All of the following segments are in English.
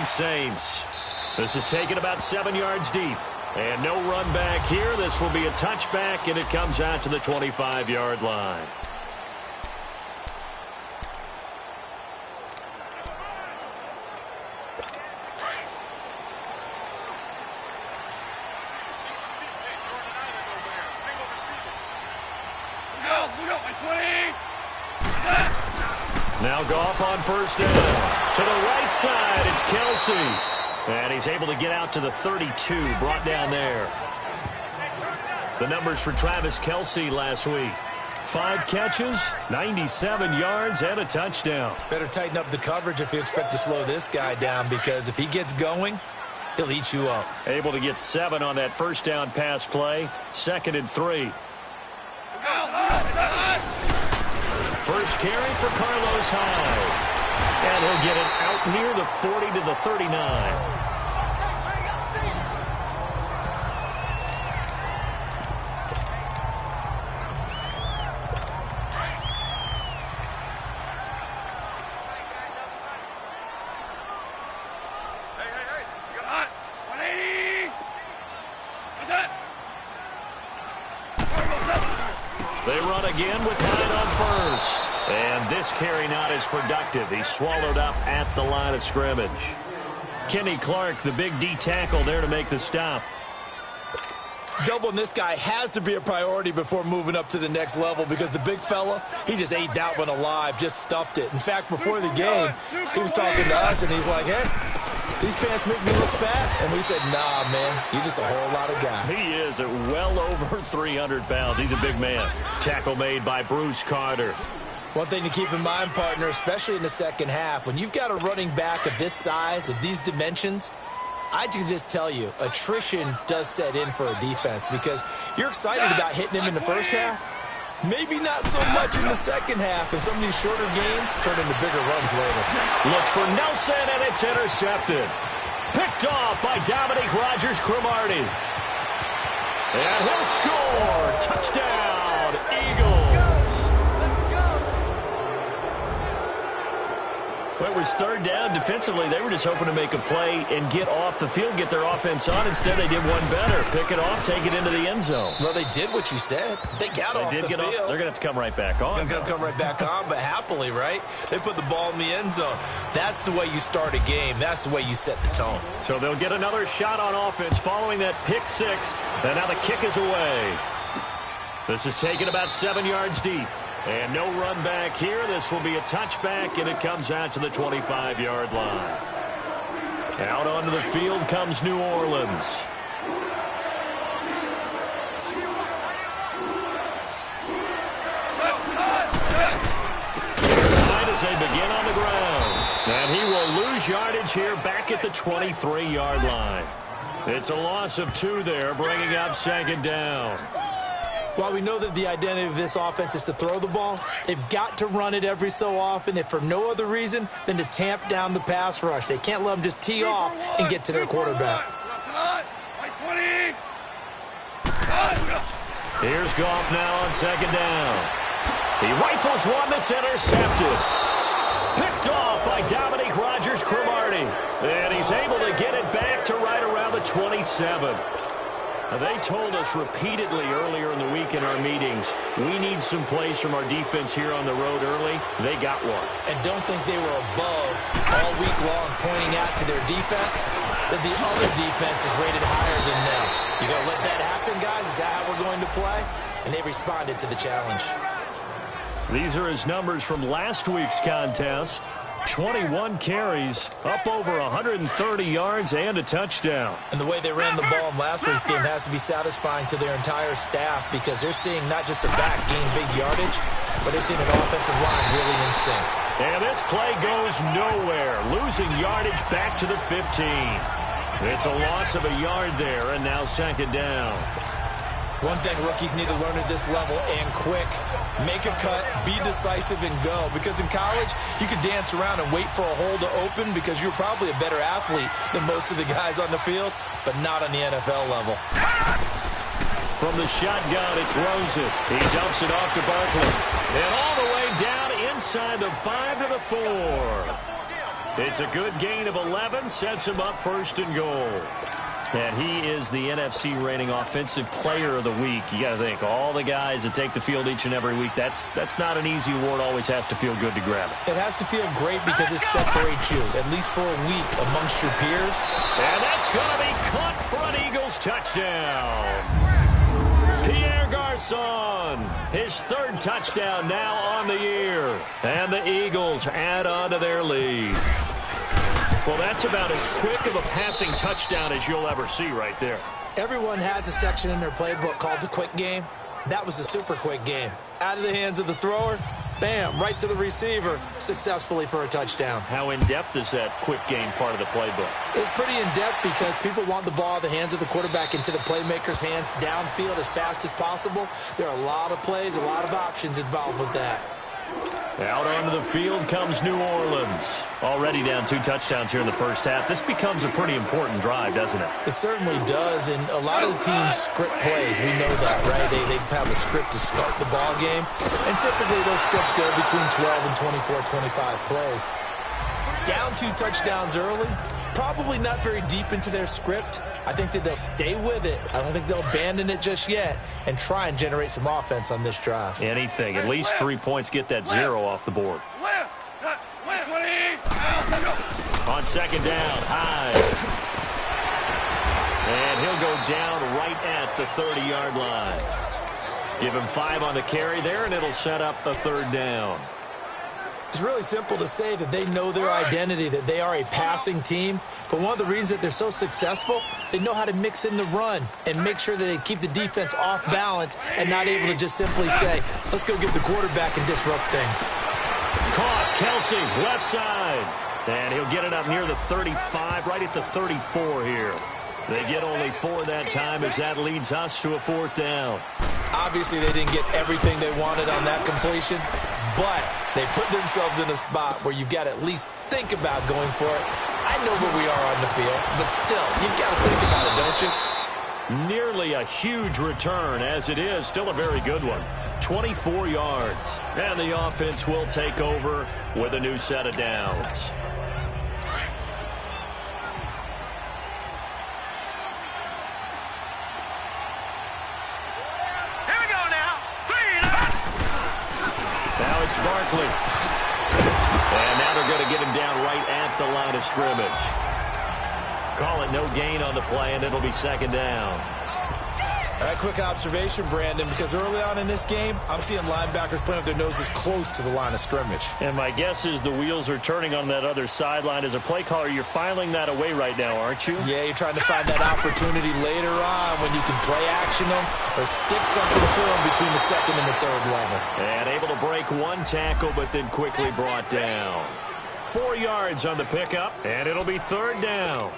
Orleans Saints. This is taken about 7 yards deep. And no run back here. This will be a touchback, and it comes out to the 25-yard line. Now Goff on first down. To the right side, it's Kelsey. And he's able to get out to the 32, brought down there. The numbers for Travis Kelsey last week. 5 catches, 97 yards, and a touchdown. Better tighten up the coverage if you expect to slow this guy down, because if he gets going, he'll eat you up. Able to get 7 on that first down pass play. 2nd and 3. First carry for Carlos Hyde. And he'll get it out near the 40 to the 39. They run again with Hyde on first. And this carry not as productive. He's swallowed up at the line of scrimmage. Kenny Clark, the big D tackle there to make the stop. Doubling this guy has to be a priority before moving up to the next level, because the big fella, he just ate that one alive, just stuffed it. In fact, before the game, he was talking to us, and he's like, hey, these pants make me look fat. And we said, nah, man, you're just a whole lot of guy. He is at well over 300 pounds. He's a big man. Tackle made by Bruce Carter. One thing to keep in mind, partner, especially in the second half, when you've got a running back of this size, of these dimensions, I can just tell you, attrition does set in for a defense, because you're excited about hitting him in the first half. Maybe not so much in the second half, and some of these shorter gains turn into bigger runs later. Looks for Nelson, and it's intercepted. Picked off by Dominique Rodgers-Cromartie. And he'll score. Touchdown, Eagles. Well, it was 3rd down. Defensively, they were just hoping to make a play and get off the field, get their offense on. Instead, they did one better. Pick it off, take it into the end zone. Well, they did what you said. They got off the field. They're going to have to come right back on. They're going to come right back on, but happily, right? They put the ball in the end zone. That's the way you start a game. That's the way you set the tone. So they'll get another shot on offense following that pick 6. And now the kick is away. This is taken about 7 yards deep. And no run back here. This will be a touchback, and it comes out to the 25-yard line. Out onto the field comes New Orleans. Hyde as they begin on the ground. And he will lose yardage here back at the 23-yard line. It's a loss of 2 there, bringing up 2nd down. While we know that the identity of this offense is to throw the ball, they've got to run it every so often, if for no other reason than to tamp down the pass rush. They can't let them just tee off and get to their quarterback. Here's Goff now on 2nd down. He rifles one that's intercepted. Picked off by Dominique Rodgers-Cromartie. And he's able to get it back to right around the 27. They told us repeatedly earlier in the week in our meetings, we need some plays from our defense here on the road early. They got one. And don't think they were above all week long, pointing out to their defense that the other defense is rated higher than them. You going to let that happen, guys? Is that how we're going to play? And they responded to the challenge. These are his numbers from last week's contest. 21 carries, up over 130 yards, and a touchdown. And the way they ran the ball in last week's game has to be satisfying to their entire staff, because they're seeing not just a back gain big yardage, but they're seeing an offensive line really in sync. And this play goes nowhere, losing yardage back to the 15. It's a loss of a yard there, and now 2nd down. One thing rookies need to learn at this level, and quick, make a cut, be decisive, and go. Because in college, you could dance around and wait for a hole to open because you're probably a better athlete than most of the guys on the field, but not on the NFL level. From the shotgun, it's Rosen. He dumps it off to Barkley. And all the way down inside the 5 to the 4. It's a good gain of 11, sets him up first and goal. And he is the NFC reigning offensive player of the week. You got to think, all the guys that take the field each and every week, that's not an easy award. Always has to feel good to grab it. It has to feel great because it separates you, at least for a week, amongst your peers. And that's going to be caught for an Eagles touchdown. Pierre Garçon, his third touchdown now on the year. And the Eagles add on to their lead. Well, that's about as quick of a passing touchdown as you'll ever see right there. Everyone has a section in their playbook called the quick game. That was a super quick game. Out of the hands of the thrower, bam, right to the receiver, successfully for a touchdown. How in-depth is that quick game part of the playbook? It's pretty in-depth because people want the ball out of the hands of the quarterback into the playmaker's hands downfield as fast as possible. There are a lot of plays, a lot of options involved with that. Out onto the field comes New Orleans. Already down 2 touchdowns here in the first half. This becomes a pretty important drive, doesn't it? It certainly does, and a lot of the teams script plays. We know that, right? They have a script to start the ball game, and typically those scripts go between 12 and 24, 25 plays. Down 2 touchdowns early, probably not very deep into their script. I think that they'll stay with it. I don't think they'll abandon it just yet and try and generate some offense on this drive. Anything. At least 3 points, get that 0 off the board. On second down, Hyde. And he'll go down right at the 30-yard line. Give him 5 on the carry there, and it'll set up a third down. It's really simple to say that they know their identity, that they are a passing team. But one of the reasons that they're so successful, they know how to mix in the run and make sure that they keep the defense off balance and not able to just simply say, let's go get the quarterback and disrupt things. Caught, Kelsey, left side. And he'll get it up near the 35, right at the 34 here. They get only 4 that time as that leads us to a 4th down. Obviously, they didn't get everything they wanted on that completion, but they put themselves in a spot where you've got to at least think about going for it. I know where we are on the field, but still, you've got to think about it, don't you? Nearly a huge return, as it is. Still a very good one. 24 yards. And the offense will take over with a new set of downs. Now it's Barkley. And now they're going to get him down right at the line of scrimmage. Call it no gain on the play, and it'll be second down. All right, quick observation, Brandon, because early on in this game, I'm seeing linebackers playing with their noses close to the line of scrimmage. And my guess is the wheels are turning on that other sideline. As a play caller, you're filing that away right now, aren't you? Yeah, you're trying to find that opportunity later on when you can play action them or stick something to them between the second and the third level. And able to break 1 tackle, but then quickly brought down. 4 yards on the pickup, and it'll be third down.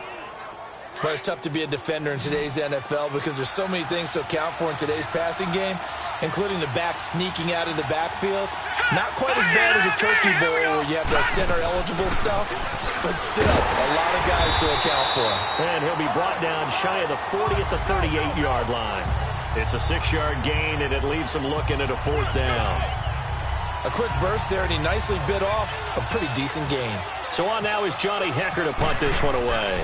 But it's tough to be a defender in today's NFL because there's so many things to account for in today's passing game, including the back sneaking out of the backfield. Not quite as bad as a turkey bowl where you have the center-eligible stuff, but still a lot of guys to account for. And he'll be brought down shy of the 40 at the 38-yard line. It's a 6-yard gain, and it leaves him looking at a 4th down. A quick burst there, and he nicely bit off a pretty decent gain. So on now is Johnny Hecker to punt this one away.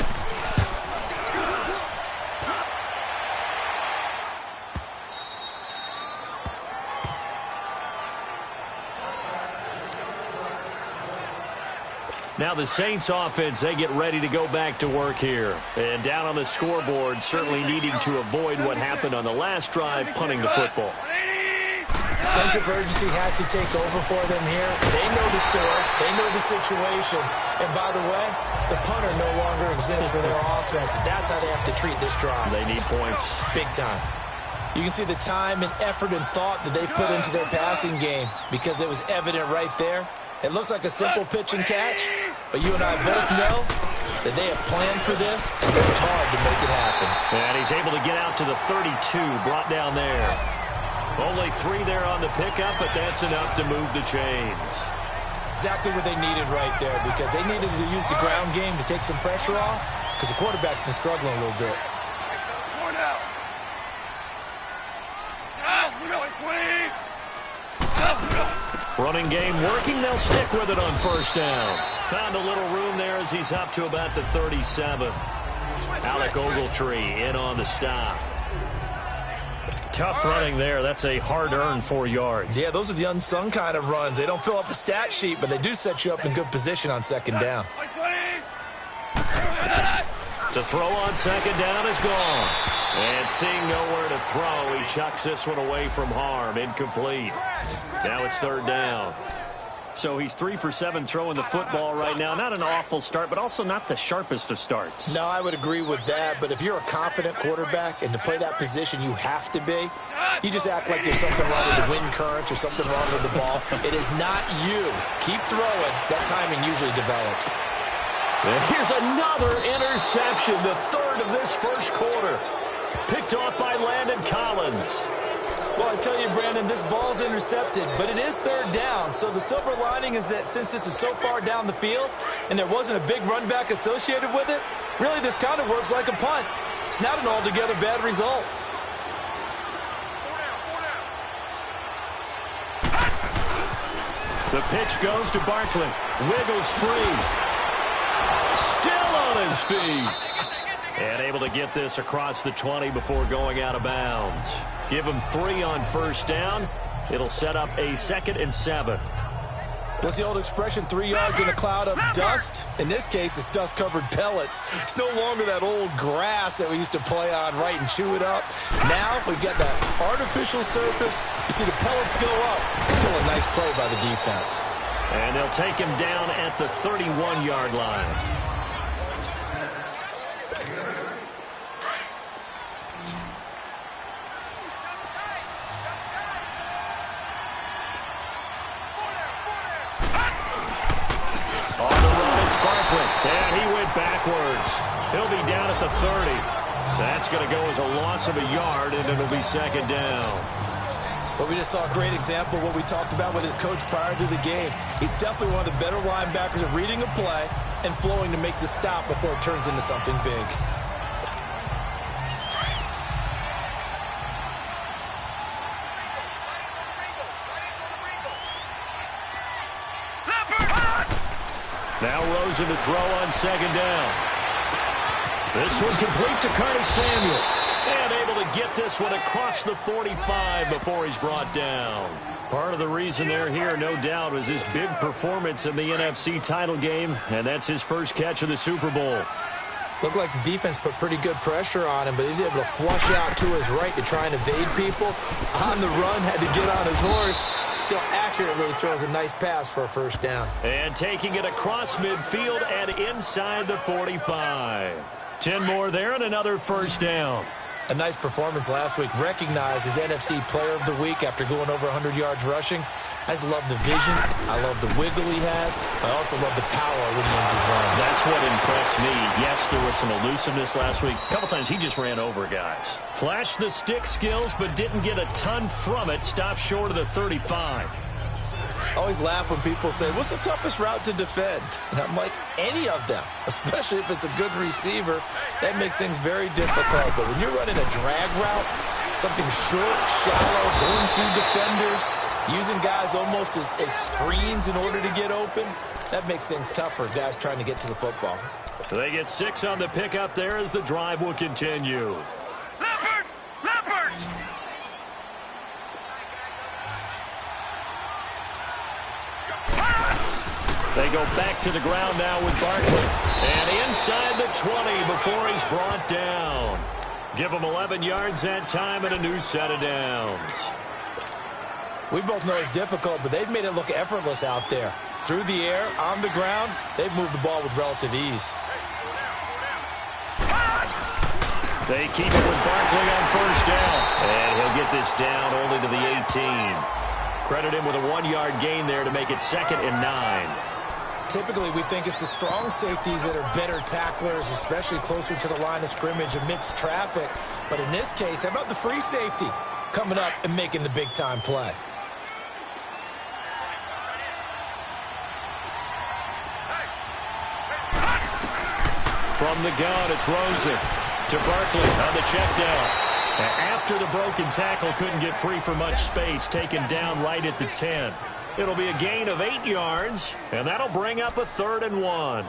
Now the Saints offense, they get ready to go back to work here. And down on the scoreboard, certainly needing to avoid what happened on the last drive, punting the football. Sense of urgency has to take over for them here. They know the score. They know the situation. And by the way, the punter no longer exists for their offense. That's how they have to treat this drive. They need points. Big time. You can see the time and effort and thought that they put into their passing game because it was evident right there. It looks like a simple pitch and catch, but you and I both know that they have planned for this and worked hard to make it happen. And he's able to get out to the 32, brought down there. Only 3 there on the pickup, but that's enough to move the chains. Exactly what they needed right there because they needed to use the ground game to take some pressure off because the quarterback's been struggling a little bit. Running game working, they'll stick with it on first down. Found a little room there as he's up to about the 37. Alec Ogletree in on the stop. Tough running there. That's a hard-earned 4 yards. Yeah, those are the unsung kind of runs. They don't fill up the stat sheet, but they do set you up in good position on second down. To throw on second down is gone. And seeing nowhere to throw, he chucks this one away from harm. Incomplete. Now it's third down. So he's 3 for 7 throwing the football right now. Not an awful start, but also not the sharpest of starts. No, I would agree with that. But if you're a confident quarterback and to play that position you have to be, you just act like there's something wrong with the wind currents or something wrong with the ball. It is not you. Keep throwing. That timing usually develops. And here's another interception, the third of this first quarter. Picked off by Landon Collins. Well, I tell you, Brandon, this ball's intercepted, but it is third down. So the silver lining is that since this is so far down the field and there wasn't a big run back associated with it, really this kind of works like a punt. It's not an altogether bad result. The pitch goes to Barkley. Wiggles free. Still on his feet. And able to get this across the 20 before going out of bounds. Give him 3 on first down. It'll set up a 2nd and 7. What's the old expression, 3 yards in a cloud of dust? In this case, it's dust-covered pellets. It's no longer that old grass that we used to play on, right, and chew it up. Now we've got that artificial surface. You see the pellets go up. Still a nice play by the defense. And they'll take him down at the 31-yard line. And he went backwards. He'll be down at the 30. That's going to go as a loss of a yard, and it'll be second down. Well, we just saw a great example of what we talked about with his coach prior to the game. He's definitely one of the better linebackers at reading a play and flowing to make the stop before it turns into something big. Now Rosen to throw on second down. This one complete to Curtis Samuel. And able to get this one across the 45 before he's brought down. Part of the reason they're here, no doubt, was his big performance in the NFC title game. And that's his first catch of the Super Bowl. Looked like the defense put pretty good pressure on him, but he's able to flush out to his right to try and evade people. On the run, had to get on his horse. Still accurately throws a nice pass for a first down. And taking it across midfield and inside the 45. 10 more there and another first down. A nice performance last week. Recognized as NFC Player of the Week after going over 100 yards rushing. I just love the vision. I love the wiggle he has. I also love the power when he ends his runs. That's what impressed me. Yes, there was some elusiveness last week. A couple times he just ran over guys. Flashed the stick skills, but didn't get a ton from it. Stopped short of the 35. Always laugh when people say, what's the toughest route to defend? And I'm like, any of them, especially if it's a good receiver. That makes things very difficult. But when you're running a drag route, something short, shallow, going through defenders, using guys almost as screens in order to get open, that makes things tough for guys trying to get to the football. They get 6 on the pickup there as the drive will continue. They go back to the ground now with Barkley. And inside the 20 before he's brought down. Give him 11 yards that time and a new set of downs. We both know it's difficult, but they've made it look effortless out there. Through the air, on the ground, they've moved the ball with relative ease. They keep it with Barkley on first down. And he'll get this down only to the 18. Credit him with a 1-yard gain there to make it 2nd and 9. Typically, we think it's the strong safeties that are better tacklers, especially closer to the line of scrimmage amidst traffic. But in this case, how about the free safety coming up and making the big-time play? From the gun, it's Rosen to Barkley on the check down. After the broken tackle, couldn't get free for much space, taken down right at the 10. It'll be a gain of 8 yards, and that'll bring up a 3rd and 1.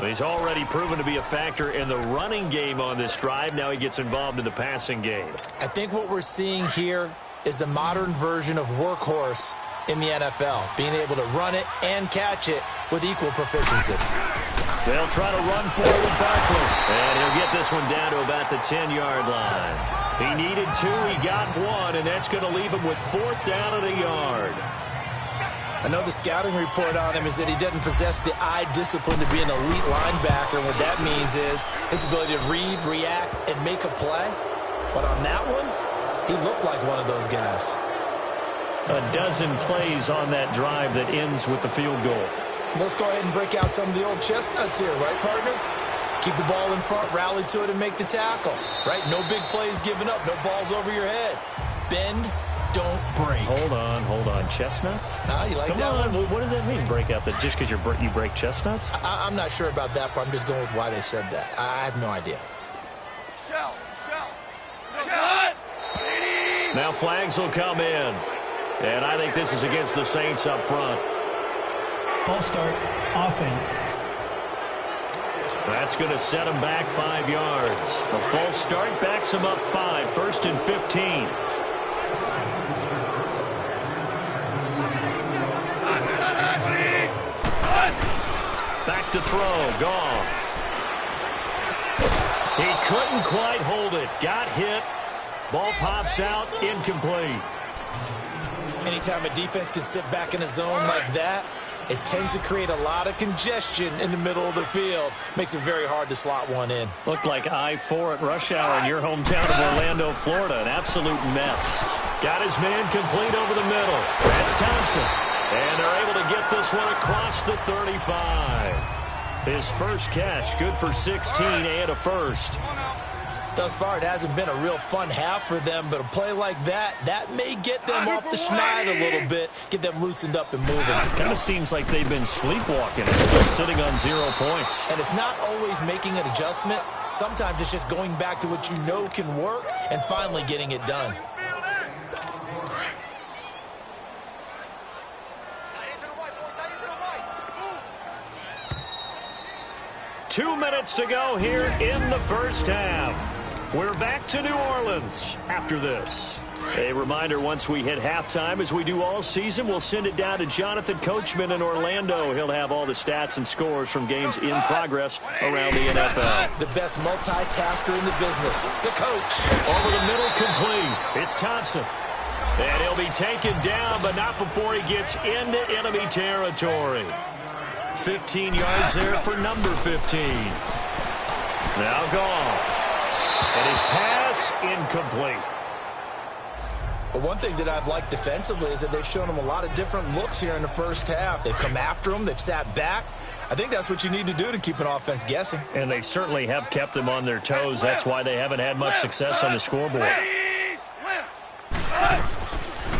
He's already proven to be a factor in the running game on this drive. Now he gets involved in the passing game. I think what we're seeing here is the modern version of workhorse in the NFL, being able to run it and catch it with equal proficiency. They'll try to run for it with Barkley, and he'll get this one down to about the 10-yard line. He needed 2, he got 1, and that's going to leave him with 4th down and a yard. I know the scouting report on him is that he doesn't possess the eye discipline to be an elite linebacker. What that means is his ability to read, react, and make a play. But on that one, he looked like one of those guys. A dozen plays on that drive that ends with the field goal. Let's go ahead and break out some of the old chestnuts here, right, partner? Keep the ball in front, rally to it, and make the tackle, right? No big plays given up, no balls over your head. Bend, don't break. Hold on. Chestnuts? You like Come that on. one? What does that mean, break out? That just because you break chestnuts? I'm not sure about that part. I'm just going with why they said that. I have no idea. Shell. Now flags will come in. And I think this is against the Saints up front. False start, offense. That's going to set him back 5 yards. A false start backs him up 5, 1st and 15. Back to throw, Goff. He couldn't quite hold it. Got hit. Ball pops out, incomplete. Anytime a defense can sit back in a zone like that, it tends to create a lot of congestion in the middle of the field. Makes it very hard to slot one in. Looked like I-4 at rush hour in your hometown of Orlando, Florida. An absolute mess. Got his man complete over the middle. That's Thompson. And they're able to get this one across the 35. His first catch, good for 16 and a first. Thus far, it hasn't been a real fun half for them, but a play like that may get them off the schneid a little bit, get them loosened up and moving. Kind of seems like they've been sleepwalking and still sitting on 0 points. And it's not always making an adjustment. Sometimes it's just going back to what you know can work and finally getting it done. Two minutes to go here in the first half. We're back to New Orleans after this. A reminder, once we hit halftime, as we do all season, we'll send it down to Jonathan Coachman in Orlando. He'll have all the stats and scores from games in progress around the NFL. The best multitasker in the business, the coach. Over the middle, complete. It's Thompson. And he'll be taken down, but not before he gets into enemy territory. 15 yards there for number 15. Now Goff. And his pass incomplete. But one thing that I've liked defensively is that they've shown him a lot of different looks here in the first half. They've come after him. They've sat back. I think that's what you need to do to keep an offense guessing. And they certainly have kept them on their toes. That's why they haven't had much success on the scoreboard.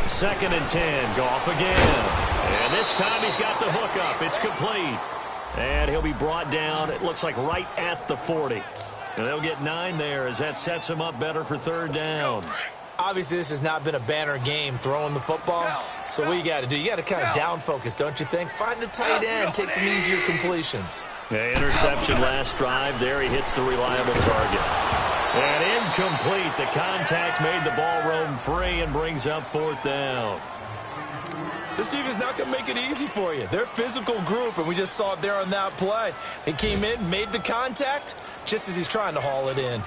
2nd and 10. Goff again. And this time he's got the hook up. It's complete. And he'll be brought down, it looks like, right at the 40. And they'll get 9 there as that sets him up better for 3rd down. Obviously, this has not been a banner game throwing the football. So what you got to do, you got to kind of down focus, don't you think? Find the tight end, take some easier completions. Yeah, interception last drive. There he hits the reliable target. And incomplete. The contact made the ball roam free and brings up 4th down. This defense not going to make it easy for you. They're a physical group, and we just saw it there on that play. He came in, made the contact, just as he's trying to haul it in.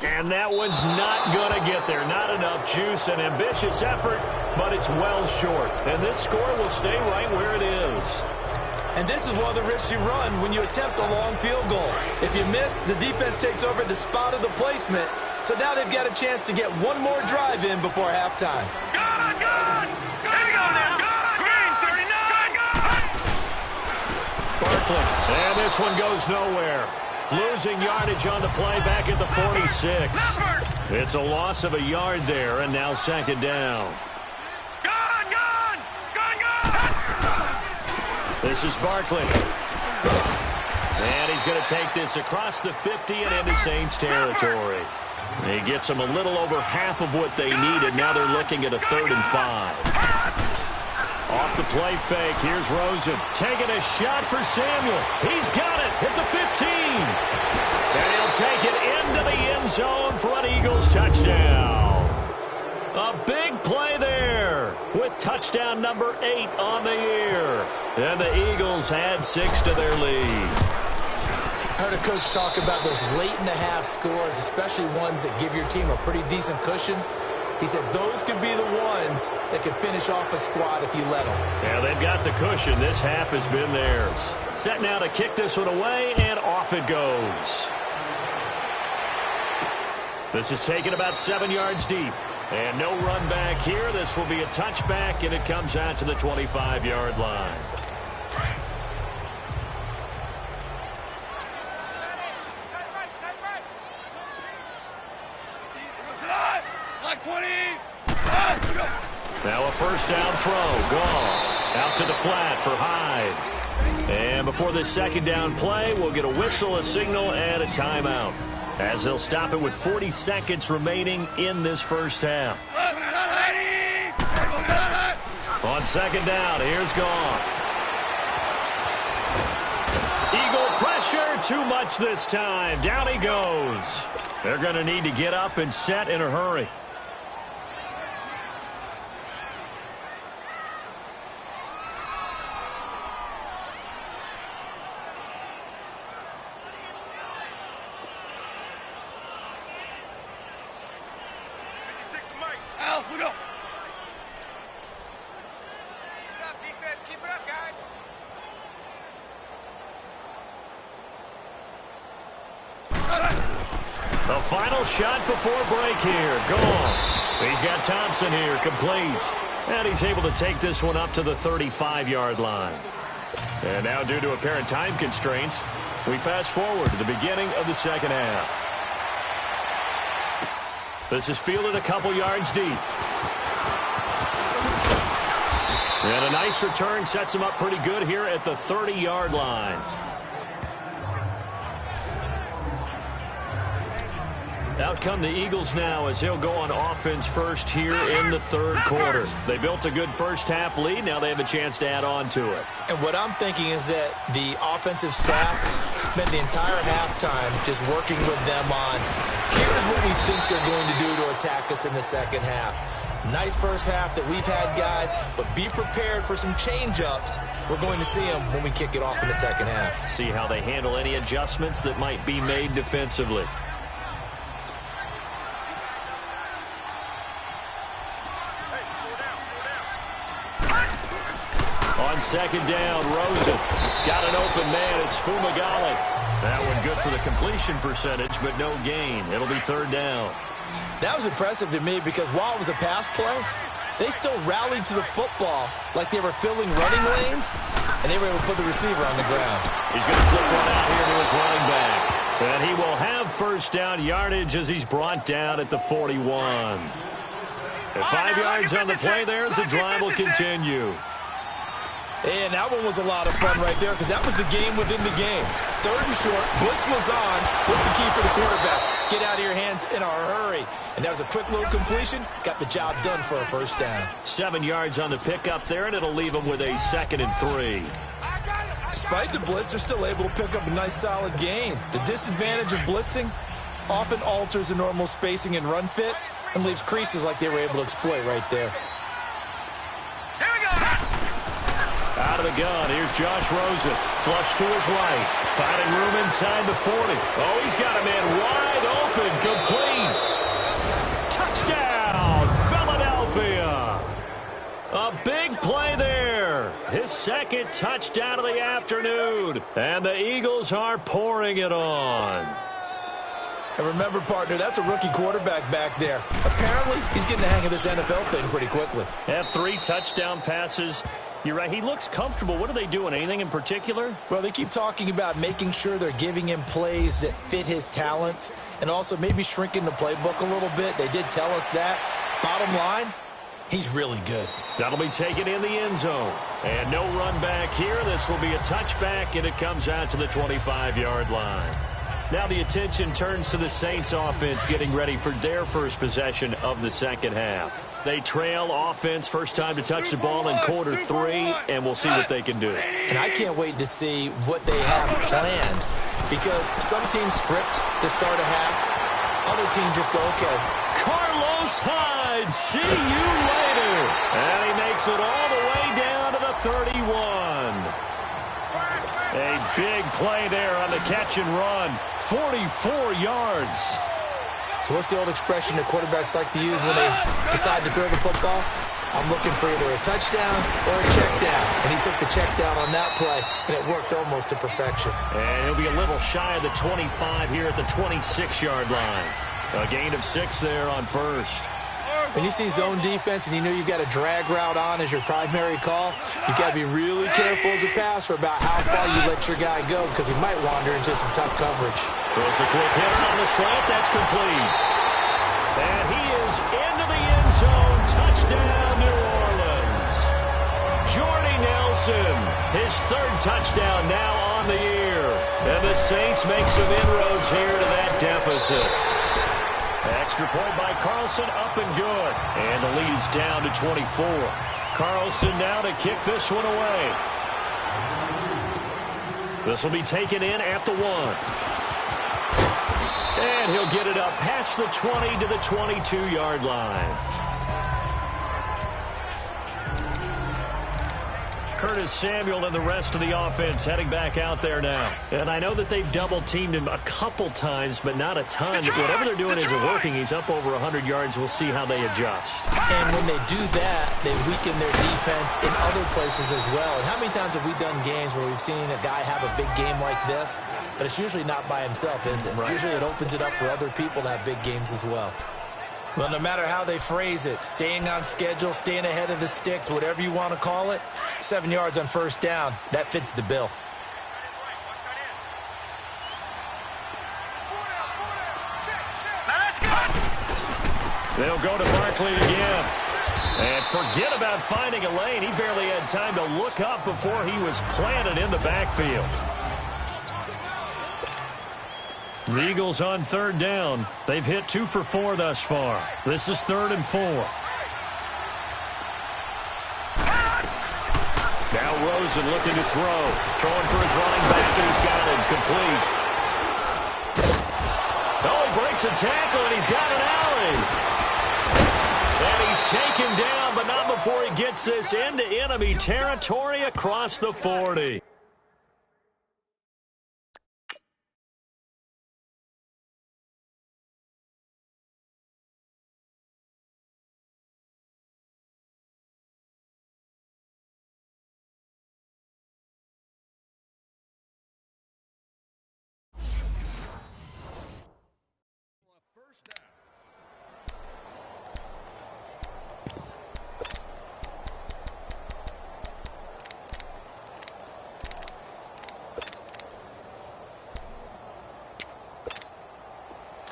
And that one's not going to get there. Not enough juice. An ambitious effort, but it's well short. And this score will stay right where it is. And this is one of the risks you run when you attempt a long field goal. If you miss, the defense takes over at the spot of the placement. So now they've got a chance to get one more drive in before halftime. Good! Here we go now! Green, 39! Barkley, and this one goes nowhere. Losing yardage on the play back at the 46. It's a loss of a yard there, and now 2nd down. This is Barkley. And he's going to take this across the 50 and into Saints territory. He gets them a little over half of what they needed. Now they're looking at a 3rd and 5. Off the play fake, here's Rosen. Taking a shot for Samuel. He's got it at the 15. And he'll take it into the end zone for an Eagles touchdown. A big play there with touchdown number 8 on the year. And the Eagles add 6 to their lead. I heard a coach talk about those late-in-the-half scores, especially ones that give your team a pretty decent cushion. He said those could be the ones that can finish off a squad if you let them. Yeah, they've got the cushion. This half has been theirs. Set now to kick this one away, and off it goes. This is taken about 7 yards deep. And no run back here. This will be a touchback, and it comes out to the 25-yard line. Now a first down throw. Goff out to the flat for Hyde. And before this second down play, we'll get a whistle, a signal, and a timeout, as they'll stop it with 40 seconds remaining in this first half. On second down, here's Goff. Eagle pressure, too much this time. Down he goes. They're going to need to get up and set in a hurry. The final shot before break here. Goff. He's got Thompson here, complete. And he's able to take this one up to the 35-yard line. And now, due to apparent time constraints, we fast forward to the beginning of the second half. This is fielded a couple yards deep. And a nice return sets him up pretty good here at the 30-yard line. Out come the Eagles now as they'll go on offense first here in the third quarter. They built a good first half lead. Now they have a chance to add on to it. And what I'm thinking is that the offensive staff spent the entire halftime just working with them on, here's what we think they're going to do to attack us in the second half. Nice first half that we've had, guys, but be prepared for some change-ups. We're going to see them when we kick it off in the second half. See how they handle any adjustments that might be made defensively. On second down, Rosen got an open man. It's Fumagalli. That one good for the completion percentage, but no gain. It'll be third down. That was impressive to me because while it was a pass play, they still rallied to the football like they were filling running lanes, and they were able to put the receiver on the ground. He's going to flip one out here to his running back. And he will have first down yardage as he's brought down at the 41. At 5 yards on the play there, the drive will continue. And that one was a lot of fun right there because that was the game within the game. Third and short, blitz was on. What's the key for the quarterback? Get out of your hands in a hurry. And that was a quick little completion. Got the job done for a first down. 7 yards on the pickup there, and it'll leave them with a 2nd and 3. Despite the blitz, they're still able to pick up a nice solid gain. The disadvantage of blitzing often alters the normal spacing and run fits and leaves creases like they were able to exploit right there. Out of the gun, here's Josh Rosen. Flush to his right. Finding room inside the 40. Oh, he's got a man wide open. Complete. Touchdown, Philadelphia. A big play there. His second touchdown of the afternoon. And the Eagles are pouring it on. And remember, partner, that's a rookie quarterback back there. Apparently, he's getting the hang of this NFL thing pretty quickly. Have 3 touchdown passes. You're right. He looks comfortable. What are they doing? Anything in particular? Well, they keep talking about making sure they're giving him plays that fit his talents and also maybe shrinking the playbook a little bit. They did tell us that. Bottom line, he's really good. That'll be taken in the end zone. And no run back here. This will be a touchback, and it comes out to the 25-yard line. Now the attention turns to the Saints offense getting ready for their first possession of the second half. They trail offense, first time to touch the ball in quarter 3, and we'll see what they can do. And I can't wait to see what they have planned, because some teams script to start a half. Other teams just go, okay. Carlos Hyde, see you later. And he makes it all the way down to the 31. A big play there on the catch and run. 44 yards. So what's the old expression that quarterbacks like to use when they decide to throw the football? I'm looking for either a touchdown or a check down. And he took the check down on that play, and it worked almost to perfection. And he'll be a little shy of the 25 here at the 26-yard line. A gain of 6 there on first. When you see zone defense and you know you've got a drag route on as your primary call, you've got to be really careful as a passer about how far you let your guy go, because he might wander into some tough coverage. Throws a quick hit on the slant. That's complete. And he is into the end zone. Touchdown, New Orleans. Jordy Nelson, his 3rd touchdown now on the year. And the Saints make some inroads here to that deficit. Extra point by Carlson, up and good. And the lead is down to 24. Carlson now to kick this one away. This will be taken in at the 1. And he'll get it up past the 20 to the 22-yard line. Curtis Samuel and the rest of the offense heading back out there now. And I know that they've double-teamed him a couple times, but not a ton. Whatever they're doing isn't working. He's up over 100 yards. We'll see how they adjust. And when they do that, they weaken their defense in other places as well. And how many times have we done games where we've seen a guy have a big game like this? But it's usually not by himself, is it? Right. Usually it opens it up for other people to have big games as well. Well, no matter how they phrase it, staying on schedule, staying ahead of the sticks, whatever you want to call it, 7 yards on first down, that fits the bill. They'll go to Barkley again. And forget about finding a lane. He barely had time to look up before he was planted in the backfield. The Eagles on 3rd down. They've hit 2 for 4 thus far. This is 3rd and 4. Now Rosen looking to throw. Throwing for his running back, and he's got it complete. Oh, he breaks a tackle, and he's got an alley. And he's taken down, but not before he gets this into enemy territory across the 40.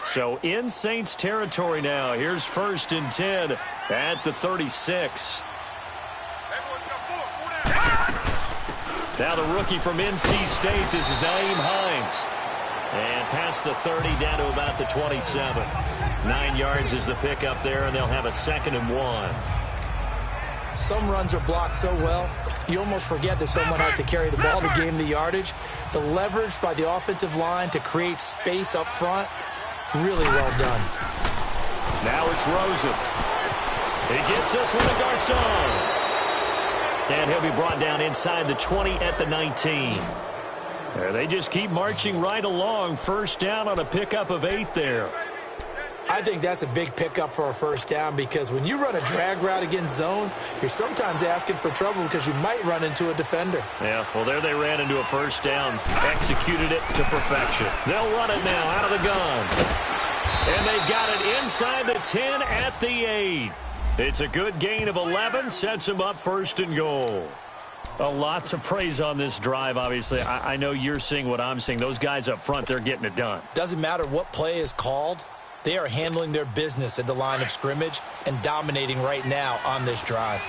So in Saints territory now. Here's 1st and 10 at the 36. Now the rookie from NC State. This is Nyheim Hines. And past the 30 down to about the 27. 9 yards is the pickup there, and they'll have a 2nd and 1. Some runs are blocked so well, you almost forget that someone has to carry the ball to gain the yardage. The leverage by the offensive line to create space up front, really well done. Now it's Rosen. He gets this one to Garcon. And he'll be brought down inside the 20 at the 19. They just keep marching right along. 1st down on a pickup of 8 there. I think that's a big pickup for a 1st down, because when you run a drag route against zone, you're sometimes asking for trouble because you might run into a defender. Yeah, well, there they ran into a 1st down. Executed it to perfection. They'll run it now out of the gun. And they've got it inside the 10 at the 8. It's a good gain of 11. Sets them up 1st and goal. A lot to praise on this drive, obviously. I know you're seeing what I'm seeing. Those guys up front, they're getting it done. Doesn't matter what play is called. They are handling their business at the line of scrimmage and dominating right now on this drive.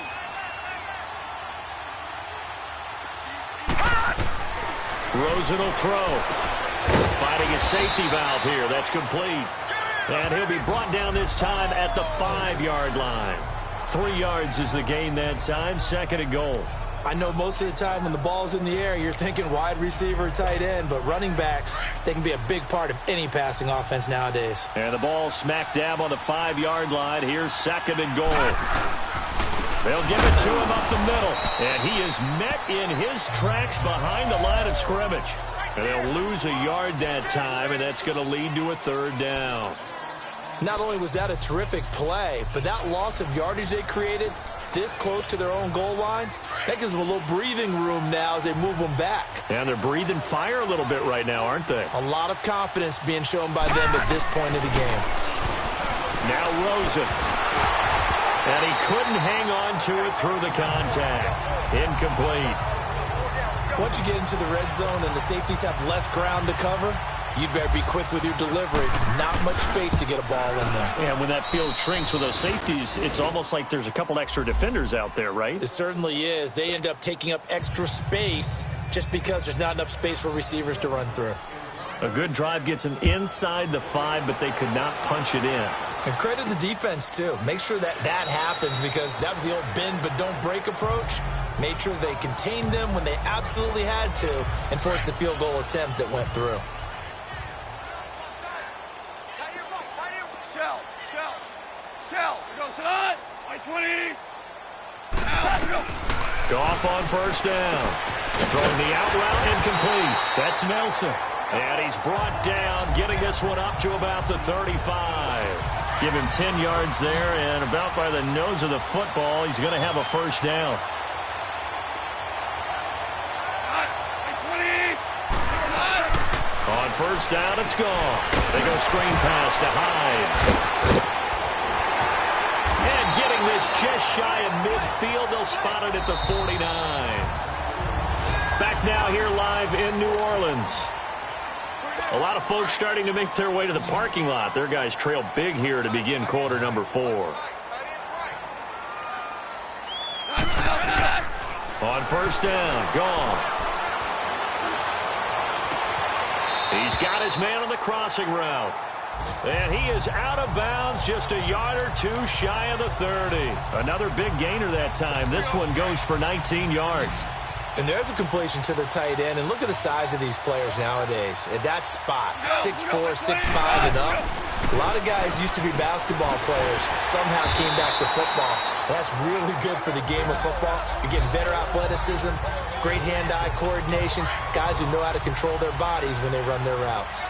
Rosen will throw. Fighting Finding a safety valve here. That's complete. And he'll be brought down this time at the 5-yard line. 3 yards is the gain that time. 2nd and goal. I know most of the time when the ball's in the air, you're thinking wide receiver, tight end, but running backs, they can be a big part of any passing offense nowadays. And the ball smack dab on the 5-yard line. Here's 2nd and goal. They'll give it to him up the middle. And he is met in his tracks behind the line of scrimmage. And they'll lose a yard that time, and that's going to lead to a 3rd down. Not only was that a terrific play, but that loss of yardage they created this close to their own goal line, that gives them a little breathing room now as they move them back. And they're breathing fire a little bit right now, aren't they? A lot of confidence being shown by them at this point of the game. Now Rosen. And he couldn't hang on to it through the contact. Incomplete. Once you get into the red zone and the safeties have less ground to cover, you'd better be quick with your delivery. Not much space to get a ball in there. And when that field shrinks with those safeties, it's almost like there's a couple extra defenders out there, right? It certainly is. They end up taking up extra space just because there's not enough space for receivers to run through. A good drive gets them inside the 5, but they could not punch it in. And credit the defense, too. Make sure that happens because that was the old bend but don't break approach. Made sure they contained them when they absolutely had to and forced the field goal attempt that went through. Shell. Here goes on. Y20. Goff on 1st down. Throwing the out route incomplete. That's Nelson. And he's brought down, getting this one up to about the 35. Give him 10 yards there, and about by the nose of the football, he's going to have a 1st down. On 1st down, it's gone. They go screen pass to Hyde. And getting this just shy of midfield, they'll spot it at the 49. Back now here live in New Orleans. A lot of folks starting to make their way to the parking lot. Their guys trail big here to begin quarter number 4. On 1st down, gone. He's got his man on the crossing route. And he is out of bounds just a yard or 2 shy of the 30. Another big gainer that time. This one goes for 19 yards. And there's a completion to the tight end. And look at the size of these players nowadays. At that spot, 6'4", 6'5", and up. A lot of guys used to be basketball players. Somehow came back to football. And that's really good for the game of football. You're getting better athleticism, great hand-eye coordination, guys who know how to control their bodies when they run their routes.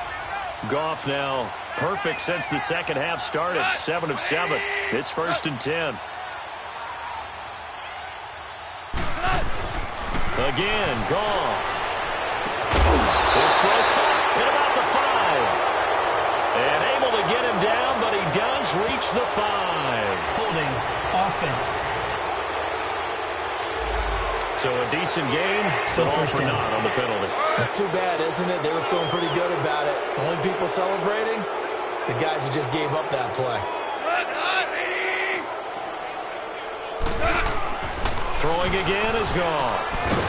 Goff now perfect since the second half started. 7 of 7. It's 1st and 10. Again, Goff. His throw caught at about the 5. And able to get him down, but he does reach the 5. Holding offense. So a decent gain, Still all 1st for down. naught on the penalty. That's too bad, isn't it? They were feeling pretty good about it. The only people celebrating, the guys who just gave up that play. Throwing again is gone.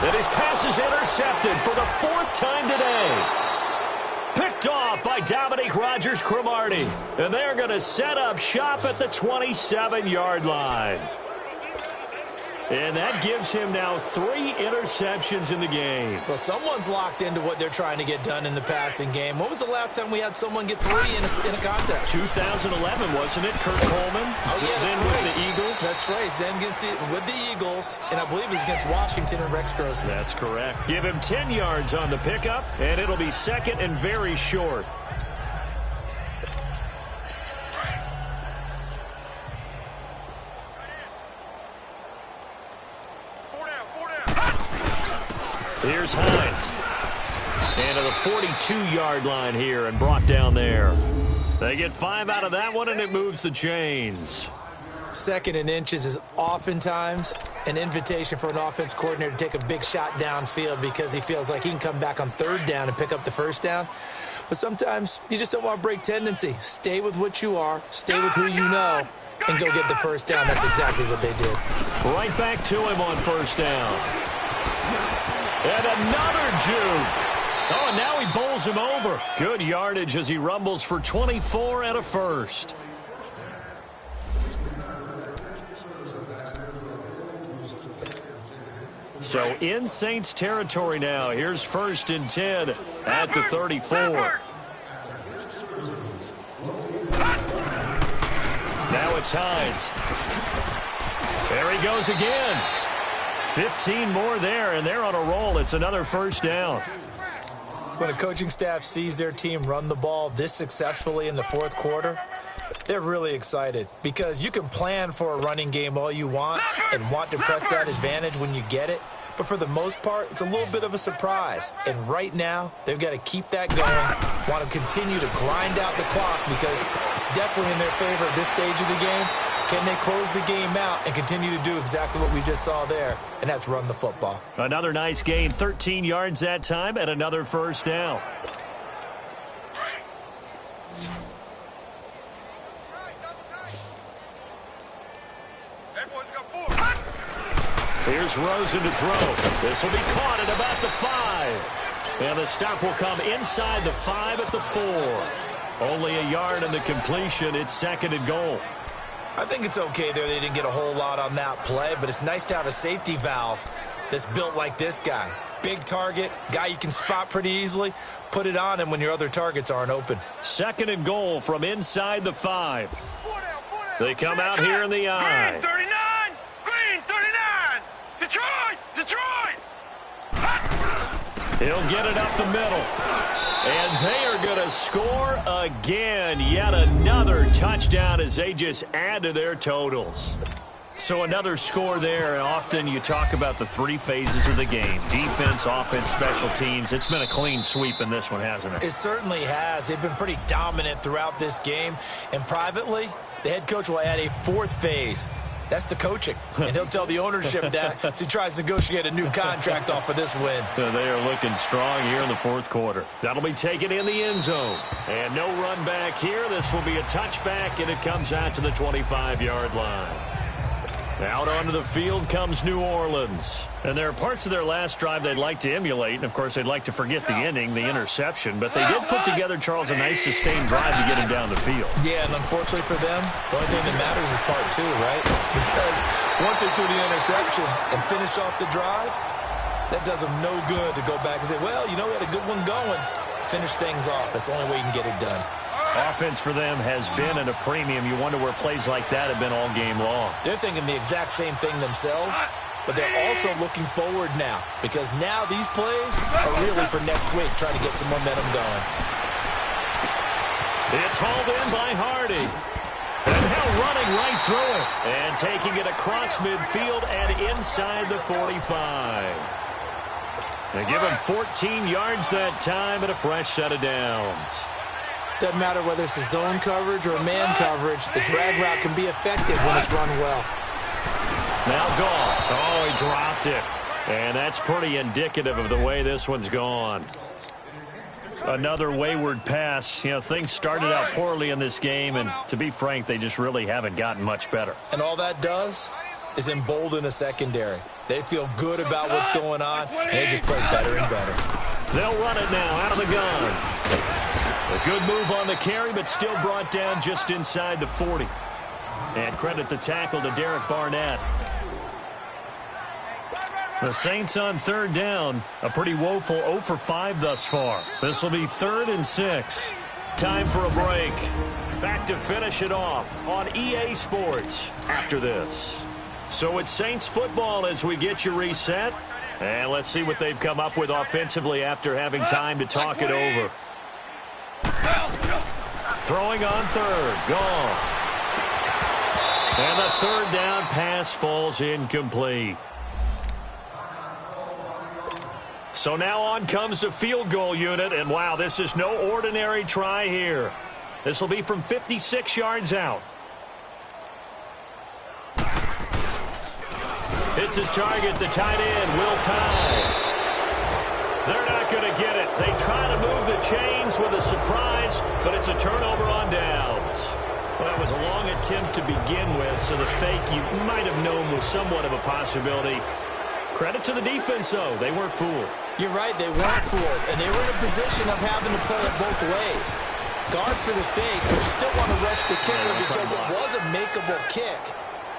And his pass is intercepted for the 4th time today. Picked off by Dominique Rodgers-Cromartie. And they're going to set up shop at the 27-yard line. And that gives him now 3 interceptions in the game. Well, someone's locked into what they're trying to get done in the passing game. When was the last time we had someone get 3 in a contest? 2011, wasn't it? Kurt Coleman. Oh, yeah, then that's with right. the Eagles. That's right. Then with the Eagles, and I believe it was against Washington and Rex Grossman. That's correct. Give him 10 yards on the pickup, and it'll be 2nd and very short. Here's Hines. And to the 42-yard line here and brought down there. They get 5 out of that one, and it moves the chains. 2nd and inches is oftentimes an invitation for an offense coordinator to take a big shot downfield because he feels like he can come back on 3rd down and pick up the 1st down. But sometimes you just don't want to break tendency. Stay with what you are, stay with who you know, and go get the 1st down. That's exactly what they did. Right back to him on 1st down. And another juke. Oh, and now he bowls him over. Good yardage as he rumbles for 24 and a first. So in Saints territory now. Here's 1st and 10 at the 34. Now it's Hines. There he goes again. 15 more there, and they're on a roll. It's another first down. When a coaching staff sees their team run the ball this successfully in the fourth quarter, they're really excited because you can plan for a running game all you want and want to press that advantage when you get it. But for the most part, it's a little bit of a surprise. And right now, they've got to keep that going, want to continue to grind out the clock because it's definitely in their favor at this stage of the game. Can they close the game out and continue to do exactly what we just saw there, and that's run the football. Another nice gain, 13 yards that time, and another first down. Here's Rosen to throw. This will be caught at about the 5. And the stop will come inside the 5 at the 4. Only a yard in the completion. It's 2nd and goal. I think it's okay there. They didn't get a whole lot on that play, but it's nice to have a safety valve that's built like this guy. Big target, guy you can spot pretty easily. Put it on him when your other targets aren't open. 2nd and goal from inside the 5. They come out here in the eye. Green 39! Green 39! Detroit! Detroit! He'll get it up the middle. And they are going to score again. Yet another touchdown as they just add to their totals. So another score there. And often you talk about the 3 phases of the game. Defense, offense, special teams. It's been a clean sweep in this one, hasn't it? It certainly has. They've been pretty dominant throughout this game. And privately, the head coach will add a 4th phase. That's the coaching. And he'll tell the ownership that as he tries to negotiate a new contract off of this win. They are looking strong here in the 4th quarter. That'll be taken in the end zone. And no run back here. This will be a touchback, and it comes out to the 25-yard line. Out onto the field comes New Orleans. And there are parts of their last drive they'd like to emulate. And, of course, they'd like to forget the inning, the interception. But they did put together, Charles, a nice sustained drive to get him down the field. Yeah, and unfortunately for them, the only thing that matters is part 2, right? Because once they threw the interception and finished off the drive, that does them no good to go back and say, well, you know, we had a good one going. Finish things off. That's the only way you can get it done. Offense for them has been at a premium. You wonder where plays like that have been all game long. They're thinking the exact same thing themselves, but they're also looking forward now because now these plays are really for next week, trying to get some momentum going. It's hauled in by Hardy. And now running right through it. And taking it across midfield and inside the 45. They give him 14 yards that time and a fresh set of downs. Doesn't matter whether it's a zone coverage or a man coverage. The drag route can be effective when it's run well. Now gone. Oh, he dropped it. And that's pretty indicative of the way this one's gone. Another wayward pass. You know, things started out poorly in this game, and to be frank, they just really haven't gotten much better. And all that does is embolden a secondary. They feel good about what's going on, and they just play better and better. They'll run it now out of the gun. A good move on the carry, but still brought down just inside the 40. And credit the tackle to Derek Barnett. The Saints on 3rd down. A pretty woeful 0 for 5 thus far. This will be 3rd and 6. Time for a break. Back to finish it off on EA Sports after this. So it's Saints football as we get you reset. And let's see what they've come up with offensively after having time to talk it over. Throwing on 3rd. Gone. And the 3rd down pass falls incomplete. So now on comes the field goal unit. And, wow, this is no ordinary try here. This will be from 56 yards out. Hits his target. The tight end will tie. They're not going to get it. They try to move the chains with a surprise, but it's a turnover on downs. Well, that was a long attempt to begin with, so the fake you might have known was somewhat of a possibility. Credit to the defense, though. They weren't fooled. You're right, they went for it, and they were in a position of having to play it both ways. Guard for the fake, but you still want to rush the kicker because it was a makeable kick.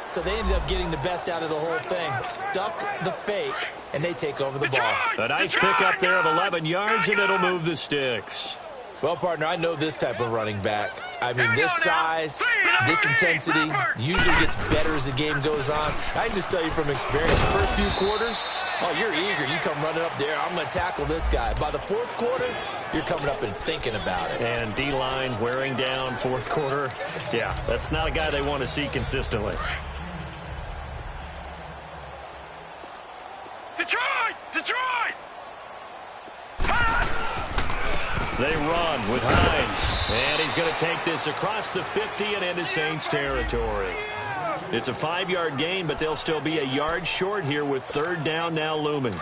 So they ended up getting the best out of the whole thing. Stuck the fake, and they take over the ball. A nice pickup there of 11 yards, and it'll move the sticks. Well, partner, I know this type of running back. I mean, this size, this intensity usually gets better as the game goes on. I can just tell you from experience, the first few quarters, oh, you're eager. You come running up there, I'm going to tackle this guy. By the fourth quarter, you're coming up and thinking about it. And D-line wearing down fourth quarter. Yeah, that's not a guy they want to see consistently. Detroit! Detroit! They run with Hines, and he's going to take this across the 50 and into Saints territory. It's a 5-yard gain, but they'll still be a yard short here with third down now looming.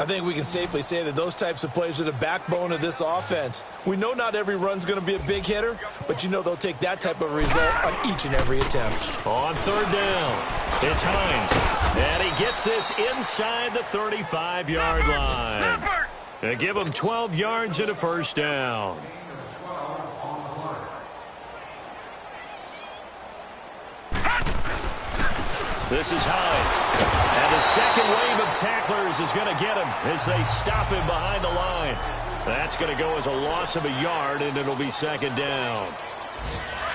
I think we can safely say that those types of plays are the backbone of this offense. We know not every run's going to be a big hitter, but you know they'll take that type of result on each and every attempt. On third down, it's Hines, and he gets this inside the 35-yard line. They give him 12 yards and a first down. This is Hines. And the second wave of tacklers is going to get him as they stop him behind the line. That's going to go as a loss of a yard, and it'll be second down.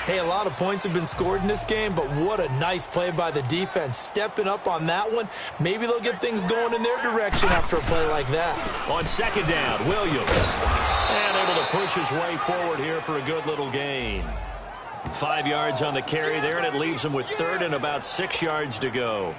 Hey, a lot of points have been scored in this game, but what a nice play by the defense. Stepping up on that one, maybe they'll get things going in their direction after a play like that. On second down, Williams. And able to push his way forward here for a good little gain. 5 yards on the carry there, and it leaves him with third and about 6 yards to go.